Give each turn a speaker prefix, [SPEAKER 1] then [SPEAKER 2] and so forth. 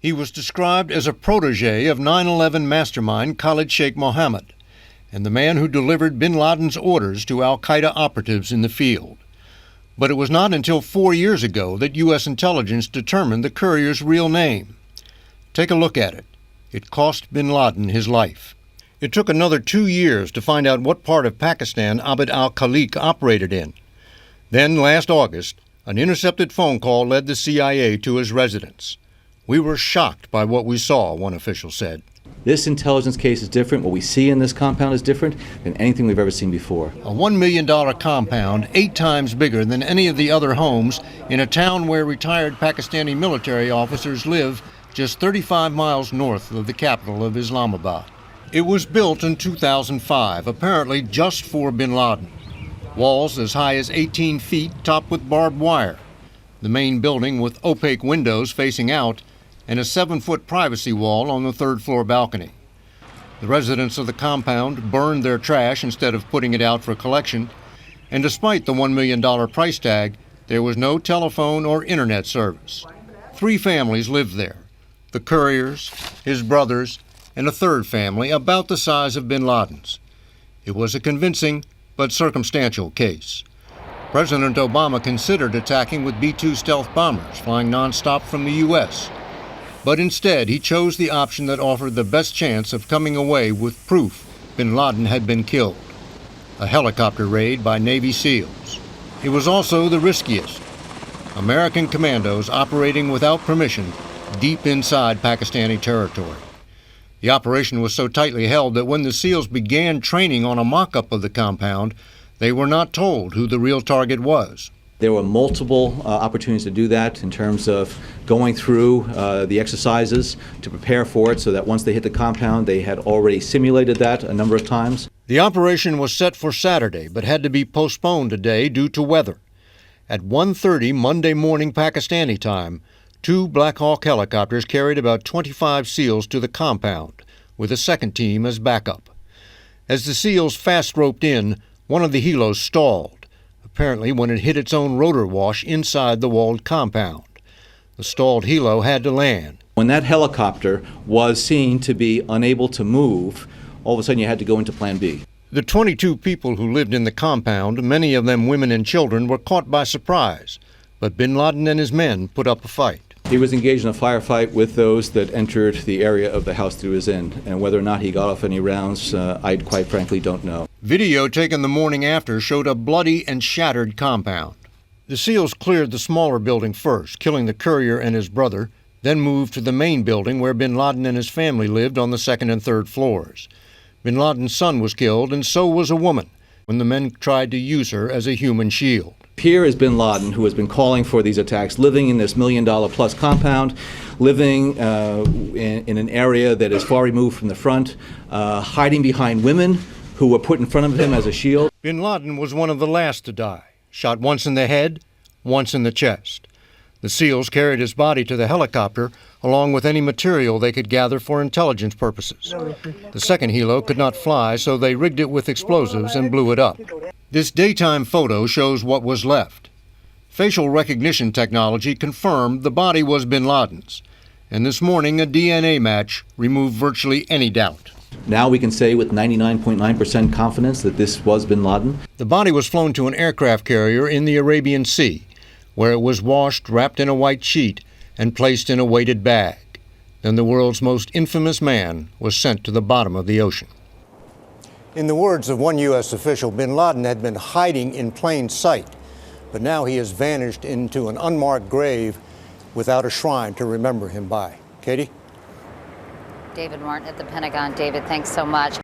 [SPEAKER 1] He was described as a protege of 9/11 mastermind Khalid Sheikh Mohammed and the man who delivered bin Laden's orders to al-Qaeda operatives in the field. But it was not until 4 years ago that U.S. intelligence determined the courier's real name. Take a look at it. It cost bin Laden his life. It took another 2 years to find out what part of Pakistan Abd al-Khaliq operated in. Then, last August, an intercepted phone call led the CIA to his residence. "We were shocked by what we saw," one official said.
[SPEAKER 2] This intelligence case is different. What we see in this compound is different than anything we've ever seen before.
[SPEAKER 1] A $1 million compound, 8 times bigger than any of the other homes, in a town where retired Pakistani military officers live just 35 miles north of the capital of Islamabad. It was built in 2005, apparently just for bin Laden. Walls as high as 18 feet, topped with barbed wire. The main building with opaque windows facing out, and a 7-foot privacy wall on the 3rd-floor balcony. The residents of the compound burned their trash instead of putting it out for collection, and despite the $1 million price tag, there was no telephone or internet service. 3 families lived there: the couriers, his brothers, and a 3rd family about the size of bin Laden's. It was a convincing but circumstantial case. President Obama considered attacking with B-2 stealth bombers flying nonstop from the U.S., but instead he chose the option that offered the best chance of coming away with proof bin Laden had been killed: a helicopter raid by Navy SEALs. It was also the riskiest: American commandos operating without permission deep inside Pakistani territory. The operation was so tightly held that when the SEALs began training on a mock-up of the compound, they were not told who the real target was.
[SPEAKER 2] There were multiple opportunities to do that in terms of going through the exercises to prepare for it so that once they hit the compound, they had already simulated that a number of times.
[SPEAKER 1] The operation was set for Saturday, but had to be postponed today due to weather. At 1:30 Monday morning Pakistani time, 2 Black Hawk helicopters carried about 25 SEALs to the compound, with a second team as backup. As the SEALs fast roped in, one of the helos stalled, apparently when it hit its own rotor wash inside the walled compound. The stalled helo had to land.
[SPEAKER 2] When that helicopter was seen to be unable to move, all of a sudden you had to go into Plan B.
[SPEAKER 1] The 22 people who lived in the compound, many of them women and children, were caught by surprise, but bin Laden and his men put up a fight.
[SPEAKER 2] He was engaged in a firefight with those that entered the area of the house that he was in, and whether or not he got off any rounds, I quite frankly don't know.
[SPEAKER 1] Video taken the morning after showed a bloody and shattered compound. The SEALs cleared the smaller building first, killing the courier and his brother, then moved to the main building where bin Laden and his family lived on the 2nd and 3rd floors. Bin Laden's son was killed, and so was a woman, when the men tried to use her as a human shield.
[SPEAKER 2] Here is bin Laden, who has been calling for these attacks, living in this $1 million+ compound, living in an area that is far removed from the front, hiding behind women who were put in front of him as a shield.
[SPEAKER 1] Bin Laden was one of the last to die, shot once in the head, once in the chest. The SEALs carried his body to the helicopter, along with any material they could gather for intelligence purposes. The second helo could not fly, so they rigged it with explosives and blew it up. This daytime photo shows what was left. Facial recognition technology confirmed the body was bin Laden's, and this morning a DNA match removed virtually any doubt.
[SPEAKER 2] Now we can say with 99.9% confidence that this was bin Laden.
[SPEAKER 1] The body was flown to an aircraft carrier in the Arabian Sea, where it was washed, wrapped in a white sheet, and placed in a weighted bag. Then the world's most infamous man was sent to the bottom of the ocean. In the words of one U.S. official, bin Laden had been hiding in plain sight, but now he has vanished into an unmarked grave without a shrine to remember him by. Katie?
[SPEAKER 3] David Martin at the Pentagon. David, thanks so much.